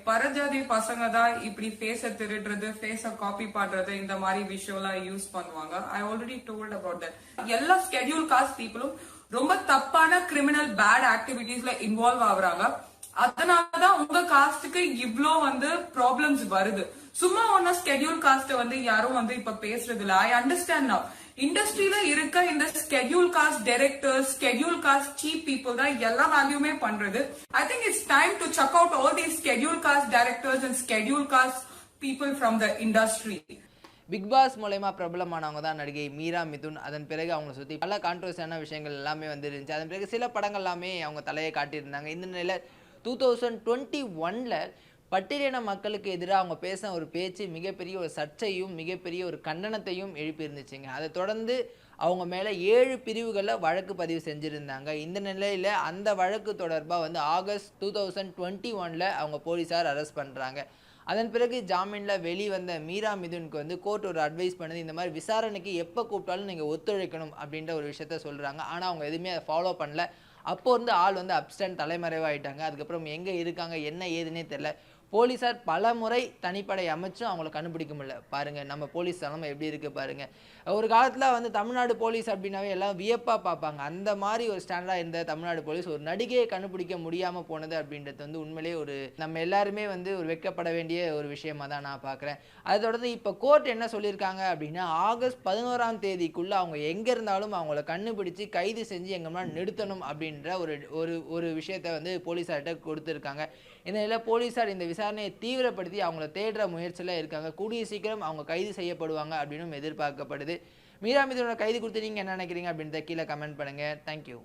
பரஜாதி பசங்க தான் இப்படி ஃபேஸ திருடுறது, ஃபேஸ காப்பி பண்றது, இந்த மாதிரி விஷயம்லாம் யூஸ் பண்ணுவாங்க. I already told about that. எல்லா ஸ்கெடியூல் காஸ்ட் பீப்புளும் ரொம்ப தப்பான கிரிமினல் பேட் ஆக்டிவிட்டீஸ்ல இன்வால்வ் ஆகுறாங்க. அதனாலதான் உங்க காஸ்டுக்கு இவ்ளோ ப்ராப்ளம்ஸ் வருது. சும்மா ஒன்னும் ஸ்கெடியூல் காஸ்ட் யாரும் இப்ப பேசுறது இல்ல. I understand now. இண்டஸ்ட்ரியில இருக்க இந்த schedule caste directors, schedule caste cheap people தான் எல்லா வேல்யூமே பண்றது. I think it's time to check out all these schedule caste directors and schedule caste people from the industry. Bigg Boss மூலமா பிரபலமானவங்க தான் நடிகை மீரா மிதுன். அதன் பிறகு அவங்களை சுற்றி பல கான்ட்ரவர்சியான விஷயங்கள் எல்லாமே இருந்துச்சு. அதன் பிறகு சில படங்கள் எல்லாமே அவங்க தலையை காட்டியிருந்தாங்க. இந்த நிலையில் 2021ல் பட்டியலின மக்களுக்கு எதிராக அவங்க பேசின ஒரு பேச்சு மிகப்பெரிய ஒரு சர்ச்சையும் மிகப்பெரிய ஒரு கண்டனத்தையும் எழுப்பியிருந்துச்சுங்க. அதை தொடர்ந்து அவங்க மேலே 7 பிரிவுகளில் வழக்கு பதிவு செஞ்சுருந்தாங்க. இந்த நிலையில் அந்த வழக்கு தொடர்பாக ஆகஸ்ட் 2021ல் அவங்க போலீஸார் அரெஸ்ட் பண்ணுறாங்க. அதன் பிறகு ஜாமீனில் வெளிவந்த மீரா மிதுனுக்கு கோர்ட் ஒரு அட்வைஸ் பண்ணுது, இந்த மாதிரி விசாரணைக்கு எப்போ கூப்பிட்டாலும் நீங்கள் ஒத்துழைக்கணும் அப்படின்ற ஒரு விஷயத்த சொல்கிறாங்க. ஆனால் அவங்க எதுவுமே அதை ஃபாலோ பண்ணல. அப்போ ஆள் அப்ஸ்டன்ட் தலைமறைவாயிட்டாங்க. அதுக்கப்புறம் எங்கே இருக்காங்க என்ன ஏதுன்னே தெரியல. போலீஸார் பல முறை தனிப்படை அமைச்சும் அவங்கள கண்டுபிடிக்க முடியல. பாருங்கள் நம்ம போலீஸ் தலைமை எப்படி இருக்குது பாருங்கள். ஒரு காலத்தில் தமிழ்நாடு போலீஸ் அப்படின்னாவே எல்லாம் வியப்பாக பார்ப்பாங்க. அந்த மாதிரி ஒரு ஸ்டாண்டர்டாக இருந்த தமிழ்நாடு போலீஸ் ஒரு நடிகையை கண்டுபிடிக்க முடியாமல் போனது அப்படின்றது உண்மையிலே ஒரு நம்ம எல்லாருமே ஒரு வெட்கப்பட வேண்டிய ஒரு விஷயமா தான் நான் பார்க்குறேன். அதை தொடர்ந்து இப்போ கோர்ட் என்ன சொல்லியிருக்காங்க அப்படின்னா, ஆகஸ்ட் 11ஆம் தேதிக்குள்ளே அவங்க எங்கே இருந்தாலும் அவங்கள கண்டுபிடிச்சு கைது செஞ்சு எங்கள் முன்னாடி நிறுத்தணும் அப்படின்ற ஒரு விஷயத்தை போலீஸார்கிட்ட கொடுத்துருக்காங்க. இந்த நிலையில் போலீஸார் இந்த விசாரணையை தீவிரப்படுத்தி அவங்கள தேடுற முயற்சியில் இருக்காங்க. கூடிய சீக்கிரம் அவங்க கைது செய்யப்படுவாங்க அப்படின்னு எதிர்பார்க்கப்படுது. மீரா மிதுனோட கைது குறித்து நீங்கள் என்ன நினைக்கிறீங்க அப்படின்றத கீழே கமெண்ட் பண்ணுங்கள். தேங்க்யூ.